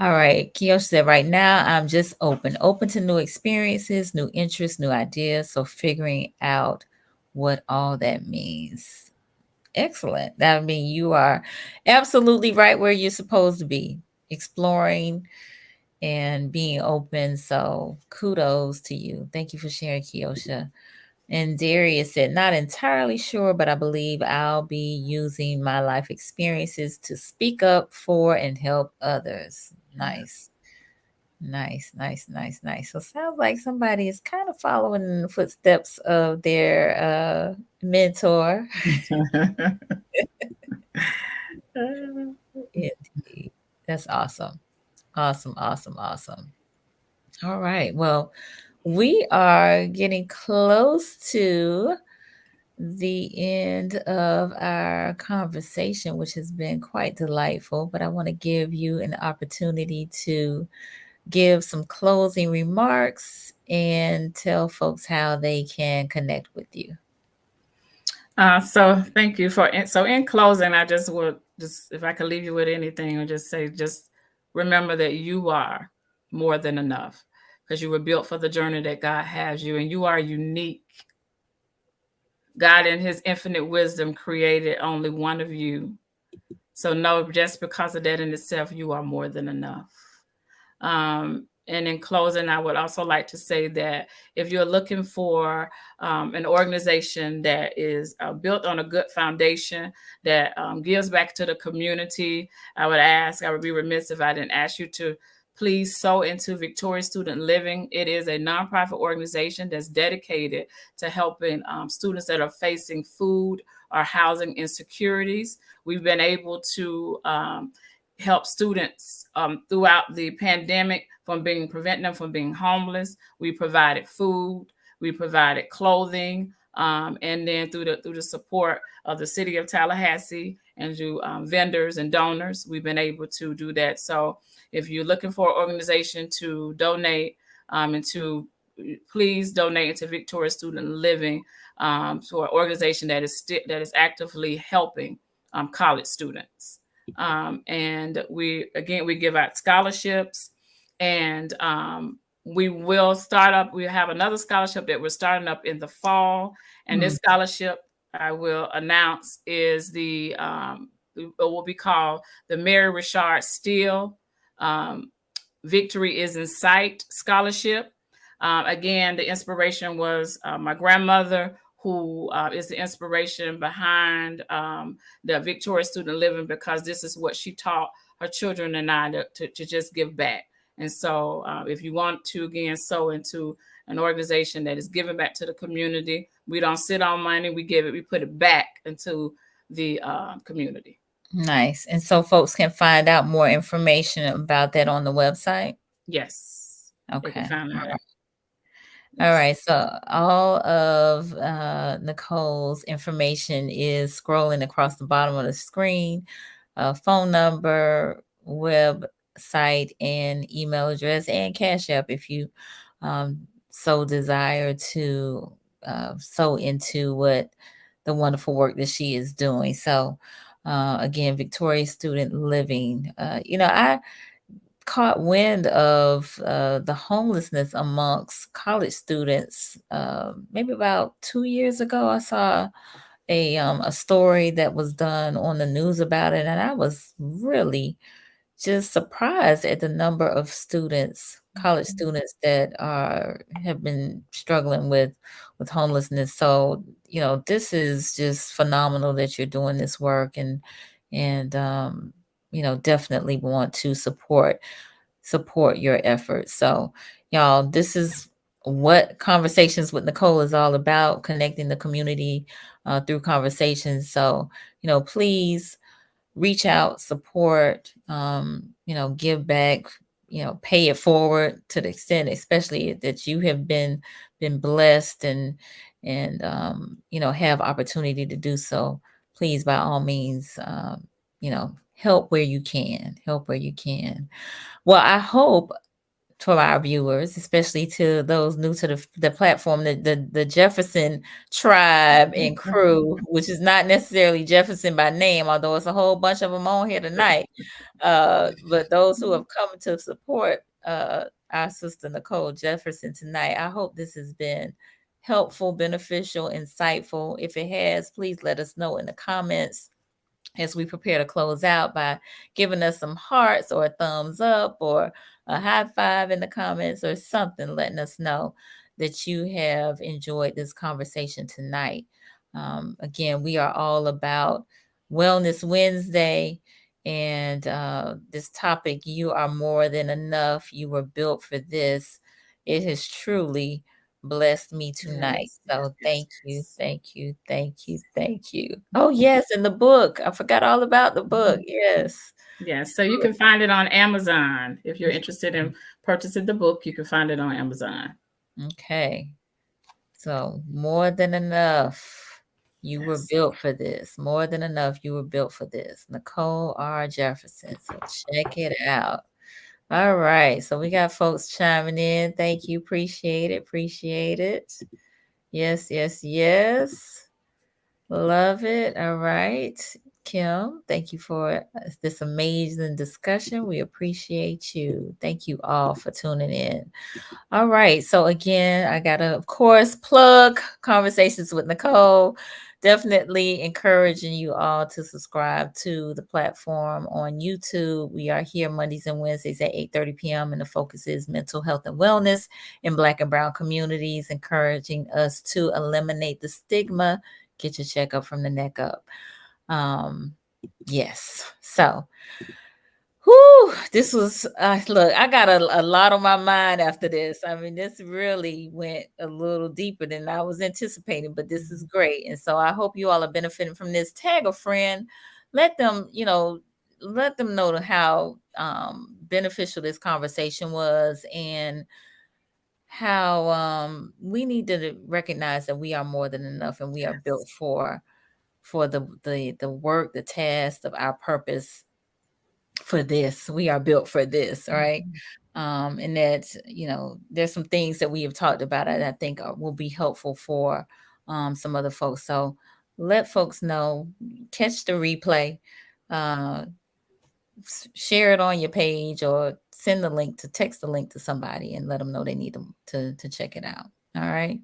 All right. Kiyoshi said, right now I'm just open to new experiences, new interests, new ideas. So figuring out what all that means. Excellent. That means you are absolutely right where you're supposed to be, exploring and being open. So kudos to you. Thank you for sharing, Kiosha. And Darius said, not entirely sure, but I believe I'll be using my life experiences to speak up for and help others. Nice. Nice, nice, nice, nice. So sounds like somebody is kind of following in the footsteps of their mentor. Indeed. That's awesome. Awesome, awesome, awesome. All right. Well, we are getting close to the end of our conversation, which has been quite delightful. But I want to give you an opportunity to give some closing remarks and tell folks how they can connect with you. So thank you so in closing, I just would just, if I could leave you with anything, or just say, just remember that you are more than enough, because you were built for the journey that God has you, and you are unique. God in his infinite wisdom created only one of you. So no, just because of that in itself, you are more than enough. And in closing, I would also like to say that if you're looking for an organization that is built on a good foundation, that gives back to the community, I would be remiss if I didn't ask you to please sow into Victorious Student Living. It is a nonprofit organization that's dedicated to helping students that are facing food or housing insecurities. We've been able to help students throughout the pandemic prevent them from being homeless. We provided food, we provided clothing, and then through the support of the city of Tallahassee and through vendors and donors, we've been able to do that. So if you're looking for an organization to donate please donate into Victorious Student Living, to an organization that is actively helping college students. And we give out scholarships, and we have another scholarship that we're starting up in the fall. And this scholarship, I will announce, is it will be called the Mary Richard Steele Victory is in Sight Scholarship. Again, the inspiration was my grandmother, who is the inspiration behind the Victorious Student Living, because this is what she taught her children and I to just give back. And so if you want to, again, sow into an organization that is giving back to the community, we don't sit on money, we put it back into the community. Nice. And so folks can find out more information about that on the website? Yes. Okay. They can find that. All right. So all of Nicole's information is scrolling across the bottom of the screen. Phone number, website, and email address, and Cash App if you so desire to sow into what the wonderful work that she is doing. So again, Victorious Student Living. I caught wind of the homelessness amongst college students maybe about 2 years ago. I saw a story that was done on the news about it, and I was really just surprised at the number of students, college students, that have been struggling with homelessness. So this is just phenomenal that you're doing this work, and definitely want to support your efforts. So y'all, this is what Conversations with Nicole is all about, connecting the community through conversations. So please reach out, support, give back, pay it forward to the extent, especially that you have been blessed and have opportunity to do so. Please, by all means, help where you can. Well, I hope for our viewers, especially to those new to the platform, the Jefferson tribe and crew, which is not necessarily Jefferson by name, although it's a whole bunch of them on here tonight. But those who have come to support our sister Nicole Jefferson tonight, I hope this has been helpful, beneficial, insightful. If it has, please let us know in the comments as we prepare to close out by giving us some hearts or a thumbs up or a high five in the comments or something, letting us know that you have enjoyed this conversation tonight. Again, we are all about Wellness Wednesday, and this topic, you are more than enough. You were built for this. It has truly blessed me tonight. So thank you. Oh, yes, and the book. I forgot all about the book. Yes. Yes. So you can find it on Amazon. If you're interested in purchasing the book, you can find it on Amazon. Okay. So more than enough. You were built for this. More than enough. You were built for this. Nichole R. Jefferson. So check it out. All right. So we got folks chiming in. Thank you. Appreciate it. Yes. Love it. All right. Kim, thank you for this amazing discussion. We appreciate you. Thank you all for tuning in. All right. So again, I got to, of course, plug Conversations with Nicole. Definitely encouraging you all to subscribe to the platform on YouTube. We are here Mondays and Wednesdays at 8:30 p.m. and the focus is mental health and wellness in Black and Brown communities, encouraging us to eliminate the stigma. Get your checkup from the neck up. Yes. So Whew, this was look, I got a lot on my mind after this. I mean, this really went a little deeper than I was anticipating, but this is great. And so I hope you all are benefiting from this. Tag a friend, let them, let them know how beneficial this conversation was, and how we need to recognize that we are more than enough, and we are built for the work, the task of our purpose. For this, we are built for this, right? And that, there's some things that we have talked about that I think will be helpful for some other folks. So let folks know, catch the replay, uh, share it on your page, or send the link to text the link to somebody and let them know they need them to check it out. All right.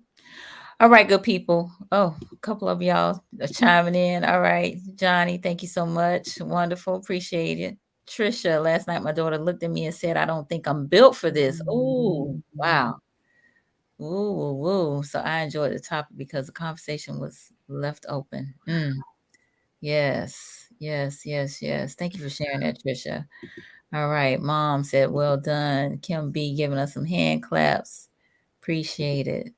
All right, good people. Oh, a couple of y'all are chiming in. All right, Johnny, thank you so much. Wonderful. Appreciate it. Trisha, last night my daughter looked at me and said, I don't think I'm built for this. Oh, wow. Ooh, woo. So I enjoyed the topic because the conversation was left open. Yes, yes, yes, yes. Thank you for sharing that, Trisha. All right. Mom said, well done. Kim B giving us some hand claps. Appreciate it.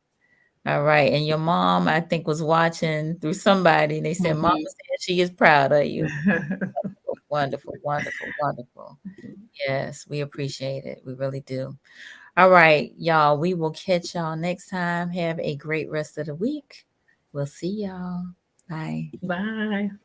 All right. And your mom, I think, was watching through somebody. And they said, Mama said she is proud of you. Wonderful, wonderful, wonderful. Yes, we appreciate it. We really do. All right, y'all. We will catch y'all next time. Have a great rest of the week. We'll see y'all. Bye. Bye.